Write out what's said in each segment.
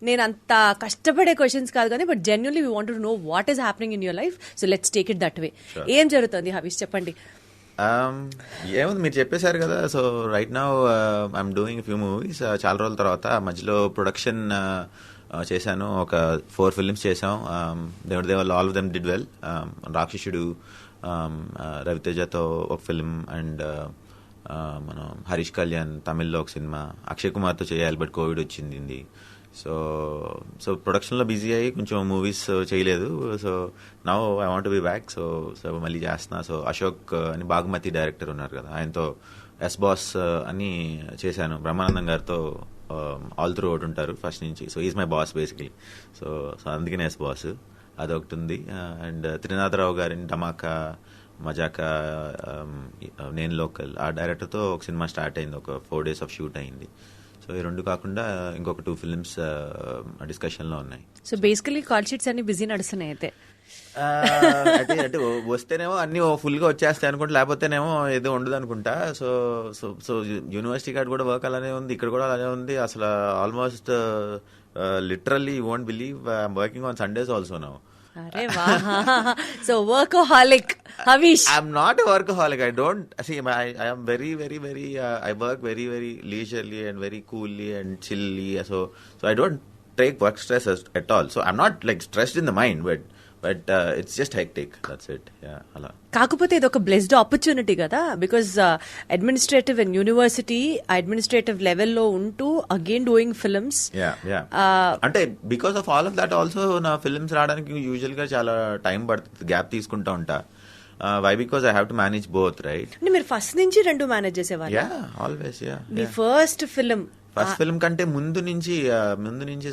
నేను అంత కష్టపడే క్వశ్చన్స్ కాదు కానీ but genuinely we want to know what is happening in your life. So let's take it that way. ఏం జరుగుతుంది హవీష్, చెప్పండి. ఏముంది, మీరు చెప్పేశారు కదా. So right now I'm doing few movies. చాలా రోజుల తర్వాత మధ్యలో ప్రొడక్షన్ చేశాను. ఒక 4 ఫిల్మ్స్ చేసాం. They all of them did well. రాక్షసుడు, రవితేజతో ఒక ఫిల్మ్, అండ్ మనం హరీష్ కళ్యాణ్ తమిళ్లో ఒక సినిమా, అక్షయ్ కుమార్తో చేయాలి బట్ కోవిడ్ వచ్చింది. సో ప్రొడక్షన్లో బిజీ అయ్యి కొంచెం మూవీస్ చేయలేదు. So now I want be back. So మళ్ళీ చేస్తున్నా. సో అశోక్ అని బాగుమతి డైరెక్టర్ ఉన్నారు కదా, ఆయనతో ఎస్ బాస్ అని చేశాను. బ్రహ్మానందం గారితో ఆల్ త్రూ అవుట్ ఉంటారు ఫస్ట్ నుంచి. So is my boss basically. So అందుకనే ఎస్ బాస్ అదొకటి ఉంది. అండ్ త్రినాథరావు గారిని ధమాకా, మజాకా, నేను లోకల్, ఆ డైరెక్టర్తో ఒక సినిమా స్టార్ట్ అయింది. ఒక 4 days ఆఫ్ షూట్ అయింది. సో ఈ 2 కాకుండా ఇంకొక 2 ఫిల్మ్స్ డిస్కషన్లో ఉన్నాయి. సో బేసికలీ కాల్ షీట్స్ అన్ని బిజీ నడుస్తున్నాయి అయితే. అంటే వస్తేనేమో అన్ని ఫుల్గా వచ్చేస్తాయి అనుకుంటా, లేకపోతేనేమో ఏదో ఉండదు అనుకుంటా. So so so university card కూడా వర్క్ అలానే ఉంది, ఇక్కడ కూడా అలానే ఉంది. అసలు almost literally you won't believe I'm working on Sundays also now. అరే వాహ్. So workaholic Havish. I'm not a workaholic. I don't see. I am very, very, very. I work very, very leisurely and very coolly and chilly. So I don't take work stress at all. So I'm not like stressed in the mind, but it's just hectic. That's it. Yeah. Ala. కాకపోతే ఇది ఒక blessed opportunity కదా, because administrative and university administrative లెవెల్లో ఉంటూ again doing films. అంటే because of all of that also నా films రావడానికి usual గా చాలా టైం పడుతుంది, గ్యాప్ తీసుకుంటా ఉంటా. Why because I have to manage both, right? మీరు ఫస్ట్ నుంచి 2 మేనేజ్ చేసేవారు? Yeah, always. యా. మీ ఫస్ట్ ఫిల్మ్ కంటే ముందు నుంచి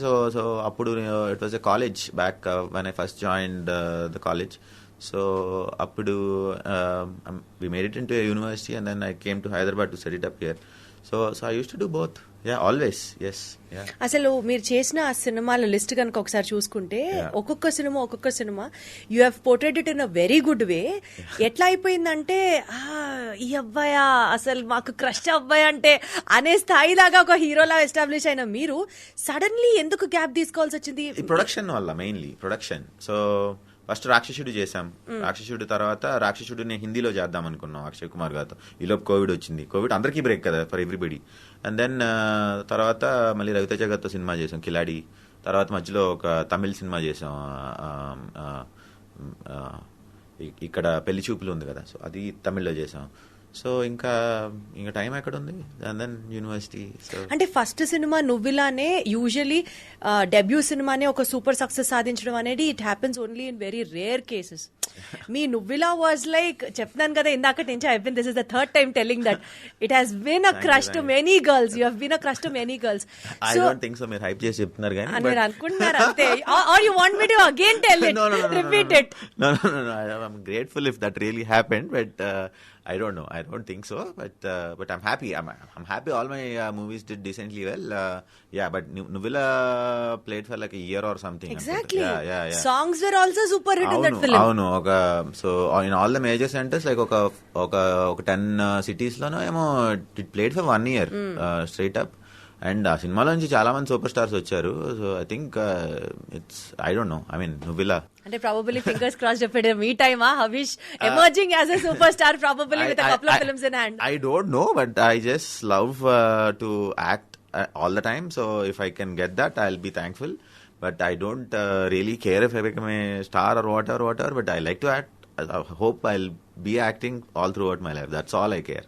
సో అప్పుడు it was a college back when I first joined the college. So అప్పుడు we made it into a university and then I came to Hyderabad to set it up here. So I used to do both. Yeah, always. Yes. Yeah. అసలు మీరు చేసిన ఆ సినిమాల list కనుక ఒకసారి చూసుకుంటే ఒక్కొక్క సినిమా you have portrait it in a very good way. ఎట్లా అయిపోయిందంటే ఈ అబ్బాయా అసలు మాకు క్రష్ అబ్బాయి అంటే అనే స్థాయి దాకా ఒక హీరోలా ఎస్టాబ్లిష్ అయిన మీరు సడన్లీ ఎందుకు గ్యాప్ తీసుకోవాల్సి వచ్చింది? ప్రొడక్షన్ వల్ల, మెయిన్లీ ప్రొడక్షన్. సో ఫస్ట్ రాక్షసుడు చేశాం. రాక్షసుడు తర్వాత రాక్షసుడు నేను హిందీలో చేద్దాం అనుకున్నాం అక్షయ్ కుమార్ గారితో. ఈలోపు కోవిడ్ వచ్చింది. కోవిడ్ అందరికీ బ్రేక్ కదా, ఫర్ ఎవ్రీబడి. అండ్ దెన్ తర్వాత మళ్ళీ రవితేజ గారితో సినిమా చేసాం, కిలాడి. తర్వాత మధ్యలో ఒక తమిళ్ సినిమా చేసాం, ఇక్కడ పెళ్లి చూపులు ఉంది కదా, సో అది తమిళ్లో చేసాం. సో ఇంకా టైం ఎక్కడ ఉంది? And then university. సో అంటే ఫస్ట్ సినిమా నువ్విలానే యూజువలీ డెబ్యూ సినిమానే ఒక సూపర్ సక్సెస్ సాధించడం అనేది it happens only in very rare cases. మీ నువ్విలా వాజ్ లైక్, చెప్తున్నాను కదా ఇందాక నుంచి, I been this is the third time telling that it has been a crush to many girls. You have been a crush to many girls. I don't think so. మీరు hype చేసి చెప్తున్నారు కానీ మీరు అనుకుంటున్నారు అంతే. Are you want me to again tell it, repeat it? No. I'm grateful if that really happened, but I don't know. I don't think so. But I'm happy. I'm happy. All my movies did decently well. Yeah, but Nuvilla played for like a year or something. Exactly. Yeah. Songs were also super hit in that film. Avunu. So in all the major centers, like oka 10 cities lono emo it played for 1 year straight up. And ఆ సినిమాలో నుంచి చాలా మంది super stars వచ్చారు. So I think it's, I don't know, I mean నువ్విలా అంటే probably fingers cross చెప్పాడు మీ టైమా Havish emerging as a super star probably with a couple of films in hand? I don't know, but I just love to act all the time. So if I can get that, I'll be thankful. But I don't really care if I become a star or whatever. But I like to act. I hope I'll be acting all throughout my life. That's all I care.